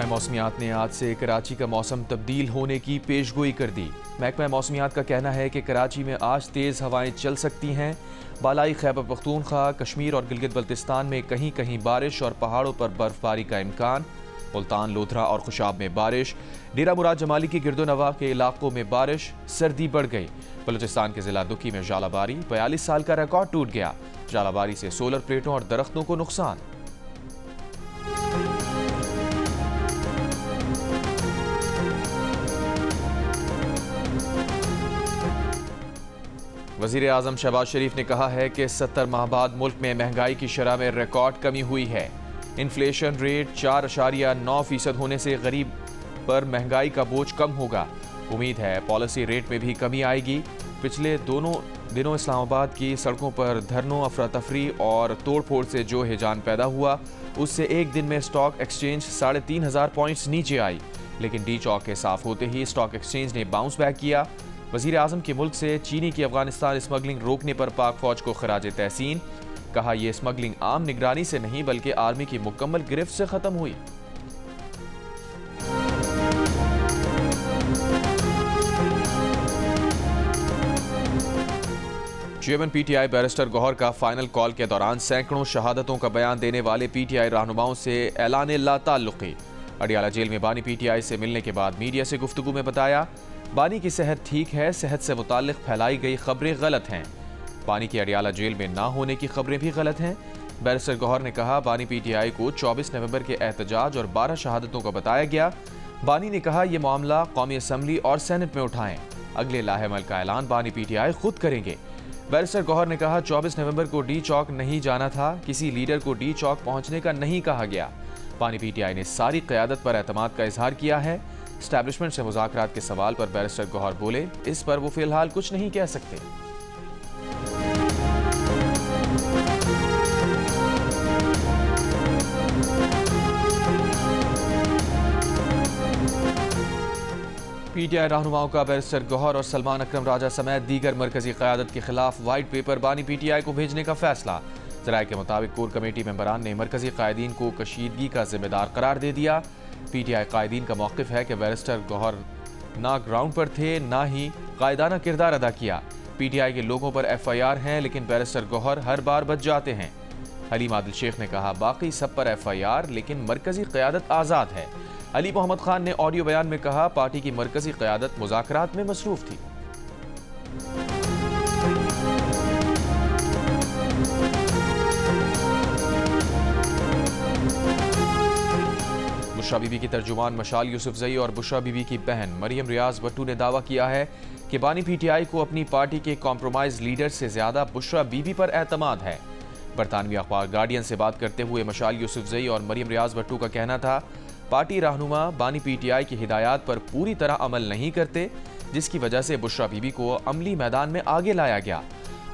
महकमा मौसमियात ने आज से कराची का मौसम तब्दील होने की पेशगोई कर दी। महकमा मौसमियात का कहना है कि कराची में आज तेज़ हवाएं चल सकती हैं। बालाई खैबर पख्तूनख्वा, कश्मीर और गिलगित बल्तिस्तान में कहीं कहीं बारिश और पहाड़ों पर बर्फबारी का इम्कान। मुल्तान, लोधरा और खुशाब में बारिश। डेरा मुराद जमाली की गिरदोनवा के इलाकों में बारिश। सर्दी बढ़ गई। बलूचिस्तान के जिला दुखी में जालाबारी। 42 साल का रिकॉर्ड टूट गया। जालाबारी से सोलर प्लेटों और दरख्तों को नुकसान। वज़ीर आज़म शहबाज शरीफ ने कहा है कि 70 माह बाद मुल्क में महंगाई की शरह में रिकॉर्ड कमी हुई है। इन्फ्लेशन रेट 4.9% होने से गरीब पर महंगाई का बोझ कम होगा। उम्मीद है पॉलिसी रेट में भी कमी आएगी। पिछले दोनों दिनों इस्लामाबाद की सड़कों पर धरनों, अफरा तफरी और तोड़ फोड़ से जो हिजान पैदा हुआ, उससे एक दिन में स्टॉक एक्सचेंज 3500 पॉइंट्स नीचे आई। लेकिन डी चौक के साफ होते ही स्टॉक एक्सचेंज ने बाउंस बैक किया। वज़ीर आज़म के मुल्क से चीनी की अफगानिस्तान स्मगलिंग रोकने पर पाक फौज को खराज तहसीन। कहा यह स्मगलिंग आम निगरानी से नहीं बल्कि आर्मी की मुकम्मल गिरफ्त से खत्म हुई। चेयरमैन पीटीआई बैरिस्टर गौहर का फाइनल कॉल के दौरान सैकड़ों शहादतों का बयान देने वाले पीटीआई रहनुमाओं से ऐलान ला ताल्लुकी। अडियाला जेल में बानी पीटीआई से मिलने के बाद मीडिया से गुफ्तगू में बताया, बानी की सेहत ठीक है, सेहत से मुताल्लिक फैलाई गई खबरें गलत हैं। बानी की अडियाला जेल में ना होने की खबरें भी गलत हैं। बैरिस्टर गौहर ने कहा, बानी पीटीआई को 24 नवंबर के एहतजाज और 12 शहादतों का बताया गया। बानी ने कहा, यह मामला कौमी असम्बली और सेनेट में उठाएं। अगले लाहेमल का ऐलान बानी पीटीआई खुद करेंगे। बैरिस्टर गौहर ने कहा, 24 नवंबर को डी चौक नहीं जाना था, किसी लीडर को डी चौक पहुंचने का नहीं कहा गया। बानी पीटीआई ने सारी क़यादत पर एतमाद का इजहार किया है। एस्टैब्लिशमेंट से मुज़ाकरात के सवाल पर बैरिस्टर गौहर बोले, इस पर वो फिलहाल कुछ नहीं कह सकते। पीटीआई रहनुमाओं का बैरिस्टर गौहर और सलमान अकरम राजा समेत दीगर मरकजी क़यादत के खिलाफ वाइट पेपर बानी पीटीआई को भेजने का फैसला। ज़राए के मुताबिक कोर कमेटी मेंबरान ने मरकजी कायदीन को कशीदगी का जिम्मेदार करार दे दिया। पीटीआई कायदीन का मौक़िफ़ है कि बैरिस्टर गौहर ना ग्राउंड पर थे, ना ही कायदाना किरदार अदा किया। पीटीआई के लोगों पर FIR हैं, लेकिन बैरिस्टर गौहर हर बार बच जाते हैं। हलीम आदिल शेख ने कहा, बाकी सब पर FIR, लेकिन मरकजी क़यादत आज़ाद है। अली मोहम्मद खान ने ऑडियो बयान में कहा, पार्टी की मरकजी क़यादत मुज़ाकरात में मसरूफ़ थी। बुशरा बीबी की तर्जुमान मशाल यूसुफजई और बुशरा बीबी की बहन मरियम रियाज भट्टू ने दावा किया है कि बानी पीटीआई को अपनी पार्टी के कॉम्प्रोमाइज लीडर से ज्यादा बुशरा बीबी पर एतमाद है। बरतानवी अखबार गार्डियन से बात करते हुए मशाल यूसुफजई और मरियम रियाज भट्टू का कहना था, पार्टी रहनुमा बानी पीटीआई की हिदायत पर पूरी तरह अमल नहीं करते, जिसकी वजह से बुशरा बीबी को अमली मैदान में आगे लाया गया।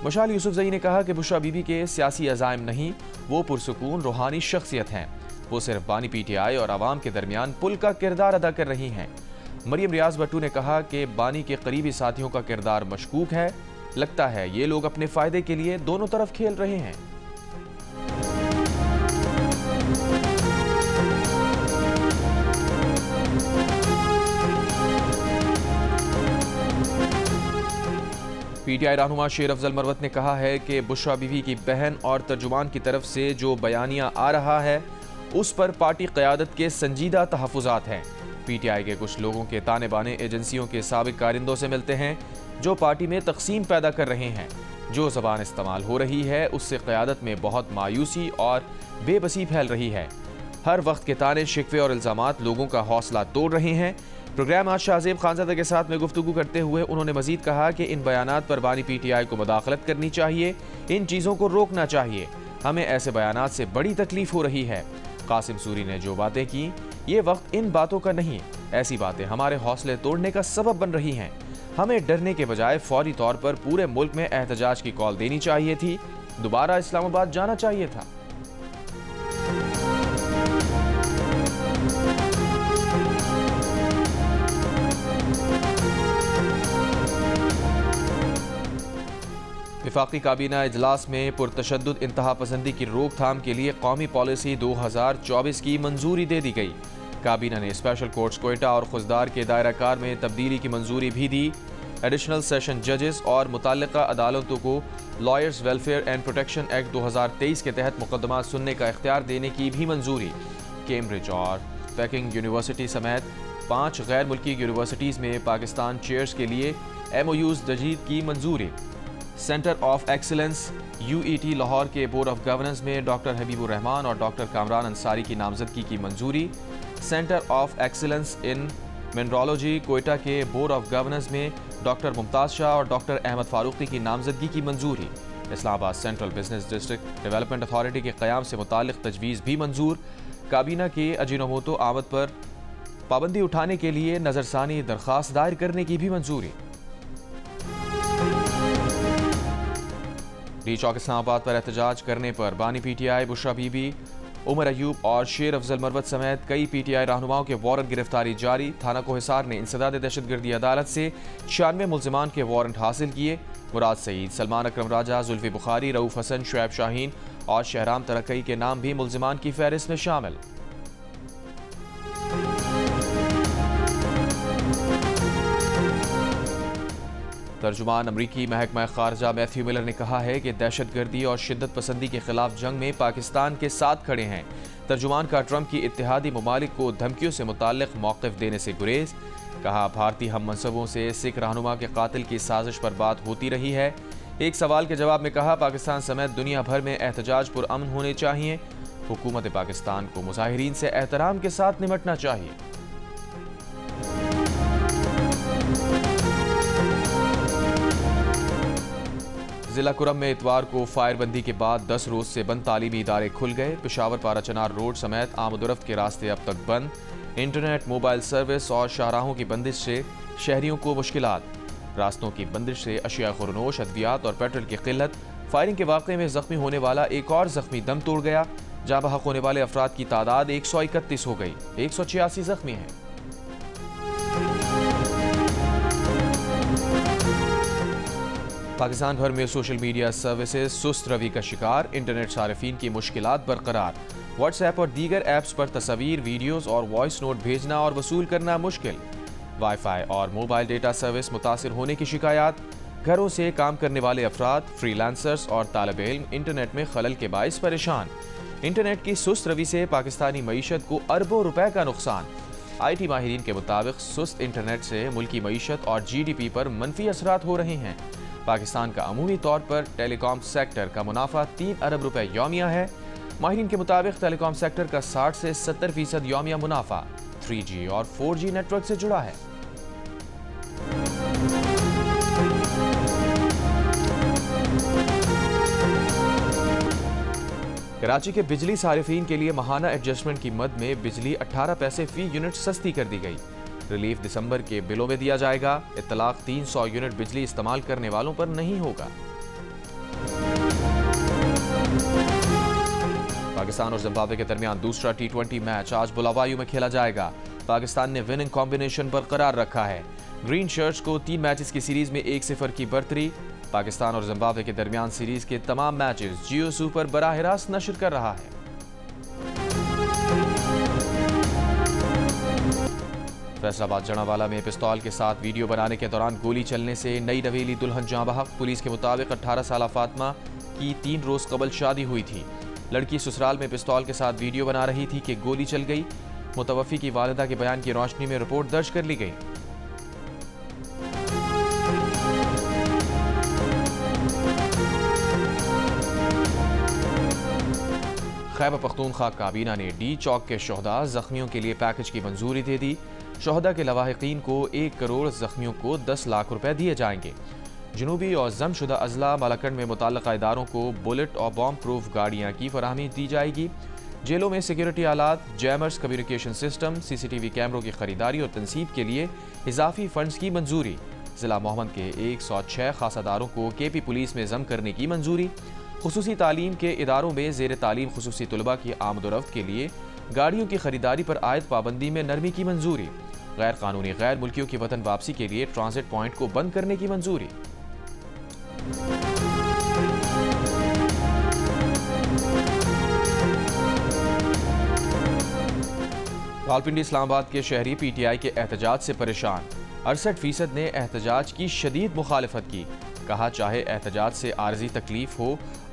मशाल यूसुफजई ने कहा कि बुशरा बीबी के सियासी अज़ाइम नहीं, वो पुरसुकून रूहानी शख्सियत हैं। वो सिर्फ बानी पीटीआई और आवाम के दरमियान पुल का किरदार अदा कर रही हैं। मरियम रियाज भट्टू ने कहा कि बानी के करीबी साथियों का किरदार मशकूक है। लगता है ये लोग अपने फायदे के लिए दोनों तरफ खेल रहे हैं। पीटीआई रहनुमा शेर अफजल मरवत ने कहा है कि बुशरा बीवी की बहन और तर्जुमान की तरफ से जो बयानिया आ रहा है, उस पर पार्टी क़यादत के संजीदा तहफ़्फ़ुज़ात हैं। पीटीआई के कुछ लोगों के ताने बाने एजेंसियों के साबिक़ कारिंदों से मिलते हैं, जो पार्टी में तक़सीम पैदा कर रहे हैं। जो ज़बान इस्तेमाल हो रही है, उससे क़यादत में बहुत मायूसी और बेबसी फैल रही है। हर वक्त के ताने, शिकवे और इल्ज़ामात लोगों का हौसला तोड़ रहे हैं। प्रोग्राम आज शाहज़ेब खानज़ादा के साथ में गुफ्तगू करते हुए उन्होंने मज़ीद कहा कि इन बयानात पर बानी पीटीआई को मुदाखलत करनी चाहिए, इन चीज़ों को रोकना चाहिए। हमें ऐसे बयानात से बड़ी तकलीफ हो रही है। कासिम सूरी ने जो बातें की, ये वक्त इन बातों का नहीं। ऐसी बातें हमारे हौसले तोड़ने का सबब बन रही हैं। हमें डरने के बजाय फौरी तौर पर पूरे मुल्क में एहतजाज की कॉल देनी चाहिए थी। दोबारा इस्लामाबाद जाना चाहिए था। वफाकी काबीना इजलास में पुरतशद्दुद इंतहा पसंदी की रोकथाम के लिए कौमी पॉलिसी 2024 की मंजूरी दे दी गई। काबीना ने स्पेशल कोर्ट्स कोयटा और खुजदार के दायरा कार में तब्दीली की मंजूरी भी दी। एडिशनल सेशन जजेस और मुतल्लिका अदालतों को lawyers welfare and protection act 2023 के तहत मुकदमा सुनने का इख्तियार देने की भी मंजूरी। कैम्ब्रिज और पेकिंग यूनिवर्सिटी समेत 5 गैर मुल्की यूनिवर्सिटीज़ में पाकिस्तान चेयर्स के लिए MOUs तजदीद की मंजूरी। Centre of excellence UET Lahore के बोर्ड ऑफ गवर्नेंस में डॉक्टर हबीबुर रहमान और डॉक्टर कामरान अंसारी की नामजदगी की मंजूरी। Centre of excellence in mineralogy Quetta के बोर्ड ऑफ गवर्नेंस में डॉक्टर मुमताज़ शाह और डॉक्टर अहमद फारूकी की नामजदगी की मंजूरी। Islamabad central business district development authority के क़याम से मुताल्लिक़ तजवीज़ भी मंजूर। काबीना के अजीनोमोटो आमद पर पाबंदी उठाने के लिए नज़रसानी दरख्वास्त दायर करने की भी मंजूरी। डी चौक इस्लामाबाद पर एहतजाज करने पर बानी PTI बुशरा बीबी, उमर अयूब और शेर अफजल मरवत समेत कई PTI रहनुमाओं के वारंट गिरफ्तारी जारी। थाना कोहिसार ने इंसदाद दहशतगर्दी अदालत से 96 मुल्जिमान के वारंट हासिल किए। मुराद सईद, सलमान अकरम राजा, जुल्फी बुखारी, रऊफ हसन, शुएब शाहीन और शहराम तरक्की के नाम भी मुल्जिमान की फहरिस्त में शामिल। तर्जुमान अमरीकी महकमा खारजा मैथ्यू मिलर ने कहा है कि दहशतगर्दी और शिद्दत पसंदी के खिलाफ जंग में पाकिस्तान के साथ खड़े हैं। तर्जुमान का ट्रंप की इत्तेहादी ममालिक को धमकियों से मुताल्लिक मौक़िफ़ देने से गुरेज। कहा, भारतीय हम मनसबों से सिख रहनुमा के कातिल की साजिश पर बात होती रही है। एक सवाल के जवाब में कहा, पाकिस्तान समेत दुनिया भर में एहतजाज पुरअमन होने चाहिए। हुकूमत पाकिस्तान को मुजाहिरीन से एहतराम के साथ निमटना चाहिए। जिला कुरम में इतवार को फायरबंदी के बाद 10 रोज से बंद तालीमी इदारे खुल गए। पेशावर पाराचनार रोड समेत आमदोरफ्त के रास्ते अब तक बंद। इंटरनेट, मोबाइल सर्विस और शाहराहों की बंदिश से शहरियों को मुश्किलात। रास्तों की बंदिश से अशिया खुरनोश, अद्वियात और पेट्रोल की किल्लत। फायरिंग के वाक़े में जख्मी होने वाला एक और जख्मी दम तोड़ गया। जहाँ बहक होने वाले अफराद की तादाद 131 हो गई। 186 जख्मी हैं। पाकिस्तान भर में सोशल मीडिया सर्विसेज सुस्त रवि का शिकार। इंटरनेट सारिफीन की मुश्किलात बरकरार। व्हाट्सएप और दीगर ऐप्स पर तस्वीर, वीडियोस और वॉइस नोट भेजना और वसूल करना मुश्किल। वाईफाई और मोबाइल डेटा सर्विस मुतासिर होने की शिकायत। घरों से काम करने वाले अफराद, फ्रीलांसर्स और तालिब इल्म इंटरनेट में खलल के बाइस परेशान। इंटरनेट की सुस्त रवि से पाकिस्तानी मईशत को अरबों रुपए का नुकसान। IT माहिरीन के मुताबिक सुस्त इंटरनेट से मुल्की मईशत और GDP पर मनफी असरात हो रहे हैं। पाकिस्तान का अमूमी तौर पर टेलीकॉम सेक्टर का मुनाफा 3 अरब रुपए यौमिया है। माहिरीन के मुताबिक टेलीकॉम सेक्टर का 60 से 70% यौमिया मुनाफा 3G और 4G नेटवर्क से जुड़ा है। कराची के बिजली सारिफीन के लिए माहाना एडजस्टमेंट की मद में बिजली 18 पैसे फी यूनिट सस्ती कर दी गई। रिलीफ दिसंबर के बिलों में दिया जाएगा। इत्तलाक 300 यूनिट बिजली इस्तेमाल करने वालों पर नहीं होगा। पाकिस्तान और जिम्बाब्वे के दरमियान दूसरा T20 मैच आज बुलावायू में खेला जाएगा। पाकिस्तान ने विनिंग कॉम्बिनेशन बरकरार रखा है। ग्रीन शर्ट्स को 3 मैचेस की सीरीज में 1-0 की बढ़तरी। पाकिस्तान और जिम्बाब्वे के दरमियान सीरीज के तमाम मैचेस जियो सुपर बराह रास्त नशर कर रहा है। फैसलाबाद जनावाला में पिस्तौल के साथ वीडियो बनाने के दौरान गोली चलने से नई नवेली दुल्हन जाँ बहक। पुलिस के मुताबिक 18 साल फातिमा की 3 रोज कबल शादी हुई थी। लड़की ससुराल में पिस्तौल के साथ वीडियो बना रही थी कि गोली चल गई। मुतवफ़ी की वालिदा के बयान की रोशनी में रिपोर्ट दर्ज कर ली गई। खैबर पख्तूनख्वा काबीना ने डी चौक के शोहदा जख्मियों के लिए पैकेज की मंजूरी दे दी। शोहदा के लवाहिकीन को 1 करोड़, जख्मियों को 10 लाख रुपए दिए जाएंगे। जनूबी और जमशुदा अजला मालाकंड में मुतल्लिका इदारों को बुलेट और बॉम्ब प्रूफ गाड़ियाँ की फराहमी दी जाएगी। जेलों में सिक्योरिटी आलात, जैमर्स, कम्युनिकेशन सिस्टम, CCTV कैमरों की खरीदारी और तनसीब के लिए इजाफी फंड्स की मंजूरी। जिला मोहम्मद के 106 खासादारों को KP पुलिस में जम करने की मंजूरी। खुसूसी तालीम के इदारों में ज़ेर तालीम खुसूसी तलबा की आमदोरफ्त के लिए गाड़ियों की खरीदारी पर आयद पाबंदी में नरमी की मंजूरी। गैर कानूनी गैर मुल्कियों की वतन वापसी के लिए ट्रांजिट पॉइंट को बंद करने की मंजूरी। रावलपिंडी इस्लामाबाद के शहरी पीटीआई के एहतजाज से परेशान। 68% ने एहतजाज की शदीद मुखालिफत की। कहा चाहे एहतजाज से आर्जी तकलीफ हो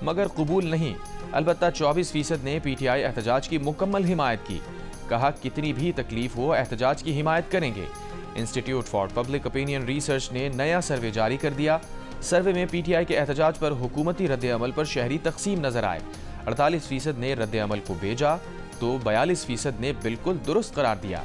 मगर कबूल नहीं। अलबत्ता 24% ने पीटीआई एहतजाज की मुकम्मल हिमायत की। कहा कितनी भी तकलीफ हो एहतजाज की हिमायत करेंगे। Institute for public opinion research ने नया सर्वे जारी कर दिया। सर्वे में पीटीआई के एहतजाज पर हुकूमती रद्द-ए-अमल पर शहरी तकसीम नजर आए। 48% ने रद्द-ए-अमल को भेजा तो 42% ने बिल्कुल दुरुस्त करार दिया।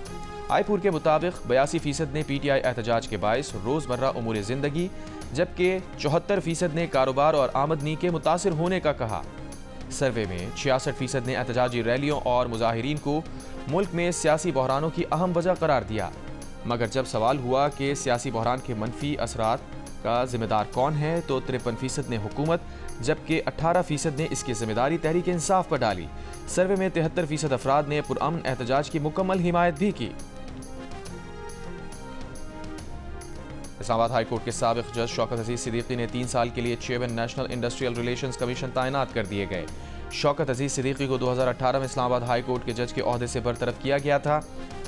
आईपुर के मुताबिक 82% ने पीटीआई एहतजाज के बायस रोजमर्रा उमूर जिंदगी, जबकि 74% ने कारोबार और आमदनी के मुतासिर होने का कहा। सर्वे में 66% ने एहतजाजी रैलियों और मुजाहिरीन को मुल्क में सियासी बहरानों की अहम वजह करार दिया। मगर जब सवाल हुआ कि सियासी बहरान के मनफी असरात का जिम्मेदार कौन है तो 53% ने हुकूमत, जबकि 18% ने इसकी जिम्मेदारी तहरीक इंसाफ पर डाली। सर्वे में 73% अफराद ने पुरअमन एहतजाज की मुकम्मल हिमायत भी की। इस्लामाबाद हाई कोर्ट के साबिक जज शौकत अजीज सिद्दीकी ने 3 साल के लिए chairman national industrial relations commission तैनात कर दिए गए। शौकत अजीज सिद्दीकी को 2018 में इस्लामाबाद हाई कोर्ट के जज के ओहदे से बरतरफ किया गया था।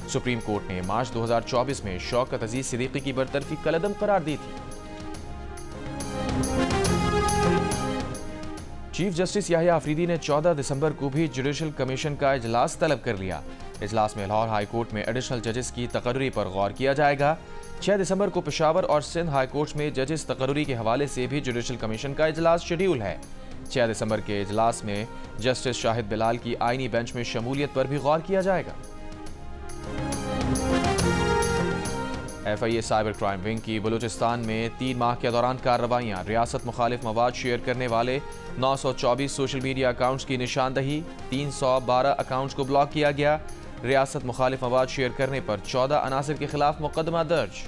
सुप्रीम कोर्ट ने मार्च 2024 में शौकत अजीज सिद्दीकी की बरतरफी कलअदम करार दी थी। चीफ जस्टिस याहिया अफरीदी ने 14 दिसंबर को भी जुडिशल कमीशन का इजलास तलब कर लिया। इजलास में लाहौर हाई कोर्ट में एडिशनल जजेस की तकर्री पर गौर किया जाएगा। 6 दिसंबर को पेशावर और सिंध हाई कोर्ट में जजेस तकर्री के हवाले से भी जुडिशल कमीशन का इजलास शेड्यूल है। 6 दिसंबर के इजलास में जस्टिस शाहिद बिलाल की आईनी बेंच में शमूलियत पर भी गौर किया जाएगा। FIA साइबर क्राइम विंग की बलूचिस्तान में 3 माह के दौरान कार्रवाइयाँ। रियासत मुखालिफ मवाद शेयर करने वाले 924 सोशल मीडिया अकाउंट्स की निशानदही। 312 अकाउंट्स को ब्लॉक किया गया। रियासत मुखालिफ मवाद शेयर करने पर 14 अनासिर के खिलाफ मुकदमा दर्ज।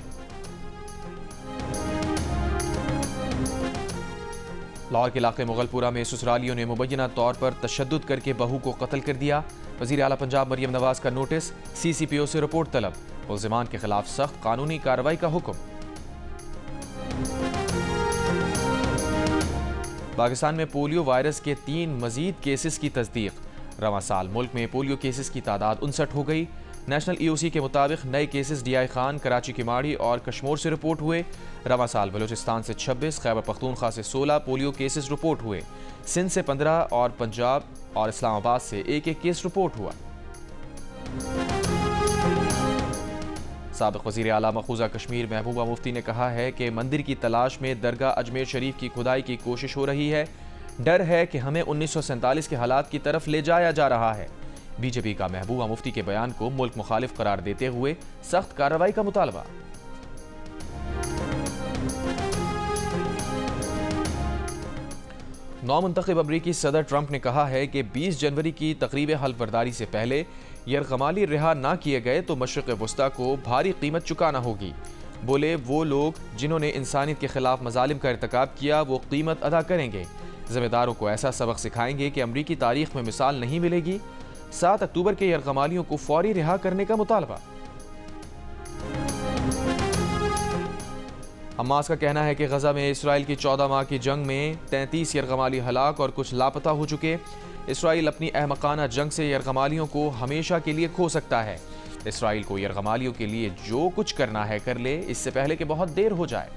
लाहौर के इलाके मुगलपुरा में ससुरालियों ने मुबैना तौर पर तशद्दुद करके बहू को कत्ल कर दिया। वज़ीर आला पंजाब मरियम नवाज का नोटिस, CCPO से रिपोर्ट तलब। मुल्ज़िमान के खिलाफ सख्त कानूनी कार्रवाई का हुक्म। पाकिस्तान में पोलियो वायरस के 3 मजीद केसेस की तस्दीक। रवां साल मुल्क में पोलियो केसेस की तादाद 59 हो गई। नेशनल EOC के मुताबिक नए केसेस DI खान, कराची की माड़ी और कश्मीर से रिपोर्ट हुए। रवां साल बलूचिस्तान से 26, खैबर पख्तूनख्वा से 16 पोलियो केसेस रिपोर्ट हुए। सिंध से 15 और पंजाब और इस्लामाबाद से एक केस रिपोर्ट हुआ। साबिक वज़ीर आला मखूजा कश्मीर महबूबा मुफ्ती ने कहा है कि मंदिर की तलाश में दरगाह अजमेर शरीफ की खुदाई की कोशिश हो रही है। डर है कि हमें 1947 के हालात की तरफ ले जाया जा रहा है। बीजेपी का महबूबा मुफ्ती के बयान को मुल्क मुखालिफ करार देते हुए सख्त कार्रवाई का मुतालबा। नौमुंतखब अमरीकी सदर ट्रंप ने कहा है कि 20 जनवरी की तकरीब हल्फबर्दारी से पहले यरगमाली रिहा ना किए गए तो मशरिक़ वस्ता को भारी कीमत चुकाना होगी। बोले वो लोग जिन्होंने इंसानियत के खिलाफ मजालिम का इर्तिकाब किया वो कीमत अदा करेंगे। जिम्मेदारों को ऐसा सबक सिखाएंगे कि अमरीकी तारीख में मिसाल नहीं मिलेगी। 7 अक्टूबर के यरगमालियों को फौरी रिहा करने का मुतालबा। हमास का कहना है कि गजा में इसराइल की 14 माह की जंग में 33 यरगमाली हलाक और कुछ लापता हो चुके। इसराइल अपनी अहमकाना जंग से यरगमालियों को हमेशा के लिए खो सकता है। इसराइल को यरगमालियों के लिए जो कुछ करना है कर ले, इससे पहले कि बहुत देर हो जाए।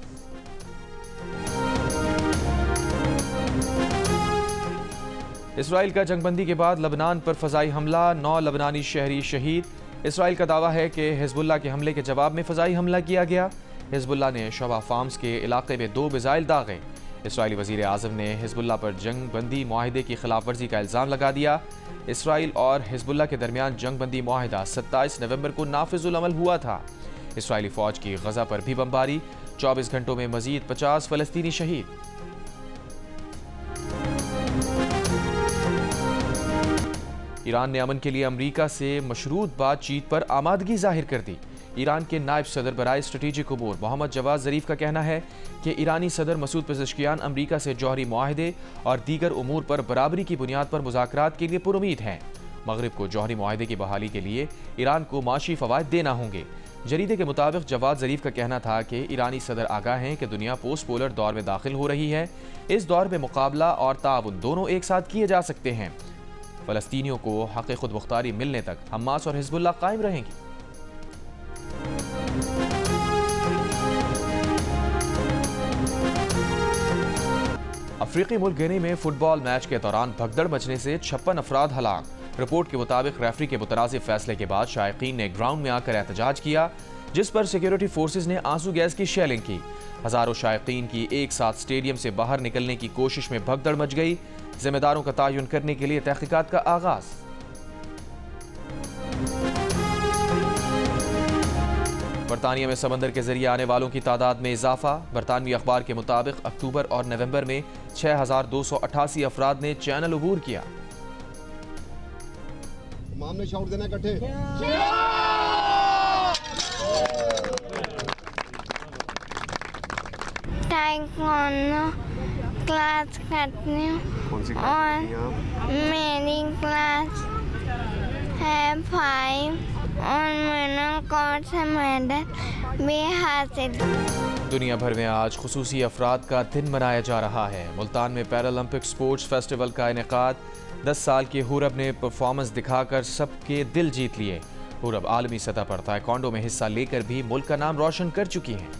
इसराइल का जंगबंदी के बाद लबनान पर फजाई हमला, 9 लबनानी शहरी शहीद। इसराइल का दावा है कि हिजबुल्लाह के हमले के जवाब में फजाई हमला किया गया। हिजबुल्लाह ने शबा फार्म्स के इलाके में 2 मिसाइल दागे। इसराइली वज़ीर आज़म ने हिजबुल्लाह पर जंगबंदी मुआहिदे की खिलाफ वर्जी का इल्ज़ाम लगा दिया। इसराइल और हिजबुल्लाह के दरमियान जंगबंदी मुआहिदा 27 नवंबर को नाफिजुल अमल हुआ था। इसराइली फ़ौज की गजा पर भी बमबारी, 24 घंटों में मजीद 50 फ़लस्तीनी शहीद। ईरान ने अमन के लिए अमरीका से मशरूत बातचीत पर आमादगी जाहिर कर दी। ईरान के नायब सदर बराए स्ट्रेटेजिक उमूर मोहम्मद जवाद ज़रीफ का कहना है कि ईरानी सदर मसूद पेज़ेश्कियान अमरीका से जौहरी मुआहदे और दीगर उमूर पर बराबरी की बुनियाद पर मुज़ाकरात के लिए पुरुमीद हैं। मगरिब को जौहरी मुआहदे की बहाली के लिए ईरान को माशी फ़वाइद देना होंगे। जरीदे के मुताबिक जवाद ज़रीफ का कहना था कि ईरानी सदर आगाह हैं कि दुनिया पोस्ट पोलर दौर में दाखिल हो रही है। इस दौर में मुकाबला और ताउन दोनों एक साथ किए जा सकते हैं। फ़लस्तीनियों को हक़ खुद मुख्तारी मिलने तक हमास और हिज़्बुल्लाह कायम रहेंगी। अफ्रीकी मुल्क गिनी में फुटबॉल मैच के दौरान भगदड़ मचने से 56 अफराद हलाक। रिपोर्ट के मुताबिक रेफरी के मुतनाज़िब फैसले के बाद शायकीन ने ग्राउंड में आकर एहतजाज किया, जिस पर सिक्योरिटी फोर्सेज ने आंसू गैस की शेलिंग की। हजारों शायकीन की एक साथ स्टेडियम से बाहर निकलने की कोशिश में भगदड़ मच गई। जिम्मेदारों का तयन करने के लिए तहकीकात का आगाज। बरतानिया में समंदर के जरिए आने वालों की तादाद में इजाफा। बरतानवी अखबार के मुताबिक अक्टूबर और नवंबर में 6288 अफराद ने चैनल अबूर किया। मामले शाउट देना इकट्ठे। ताइक्वांडो क्लास करती हूँ और मेरी क्लास है 5 और मैंने कोर्स मेडल भी हासिल। दुनिया भर में आज खुसूसी अफराद का दिन मनाया जा रहा है। मुल्तान में पैरालंपिक स्पोर्ट्स फेस्टिवल का इनेकाद। 10 साल के हुरब ने परफॉर्मेंस दिखाकर सबके दिल जीत लिए। हुरब आलमी सतह पर ताइक्वांडो में हिस्सा लेकर भी मुल्क का नाम रोशन कर चुकी हैं।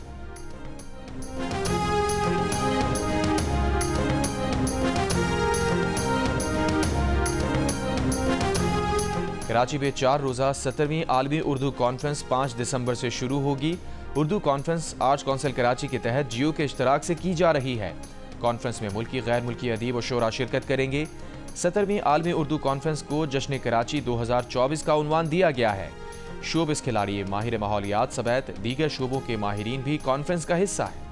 कराची में 4 रोज़ा 17वीं आलमी उर्दू कॉन्फ्रेंस 5 दिसंबर से शुरू होगी। Urdu conference arts council Karachi के तहत जियो के इश्तराक से की जा रही है। कॉन्फ्रेंस में मुल्की गैर मुल्की अदीब और शोरा शिरकत करेंगे। 17वीं आलमी उर्दू कॉन्फ्रेंस को जश्न कराची 2024 का उन्वान दिया गया है। शोबिस खिलाड़ी, माहिर माहौलियात समेत दीगर शोबों के माहिरीन भी कॉन्फ्रेंस का हिस्सा है।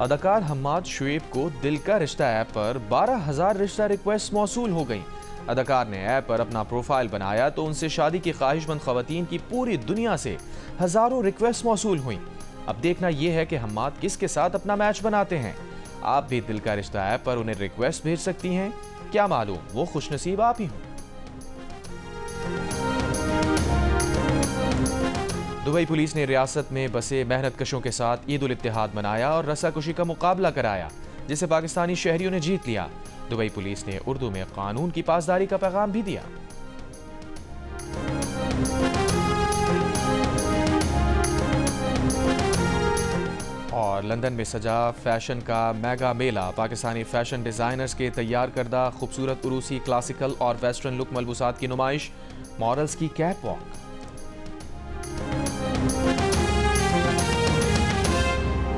अदाकार हम्माद शुएब को दिल का रिश्ता ऐप पर 12,000 रिश्ता रिक्वेस्ट मौसूल हो गई। अदाकार ने ऐप पर अपना प्रोफाइल बनाया तो उनसे शादी की ख्वाहिशमंद खवातीन की पूरी दुनिया से हजारों रिक्वेस्ट मौसूल हुई। अब देखना यह है कि हम्माद किसके साथ अपना मैच बनाते हैं। आप भी दिल का रिश्ता ऐप पर उन्हें रिक्वेस्ट भेज सकती हैं। क्या मालूम वो खुशनसीब आप ही हों। दुबई पुलिस ने रियासत में बसे मेहनत कशों के साथ ईद उल इत्तेहाद मनाया और रस्साकशी का मुकाबला कराया, जिसे पाकिस्तानी शहरियों ने जीत लिया। दुबई पुलिस ने उर्दू में कानून की पासदारी का पैगाम भी दिया। और लंदन में सजा फैशन का मेगा मेला। पाकिस्तानी फैशन डिजाइनर्स के तैयार करदा खूबसूरत उरूसी, क्लासिकल और वेस्टर्न लुक मलबूसात की नुमाइश। मॉडल्स की कैट वॉक।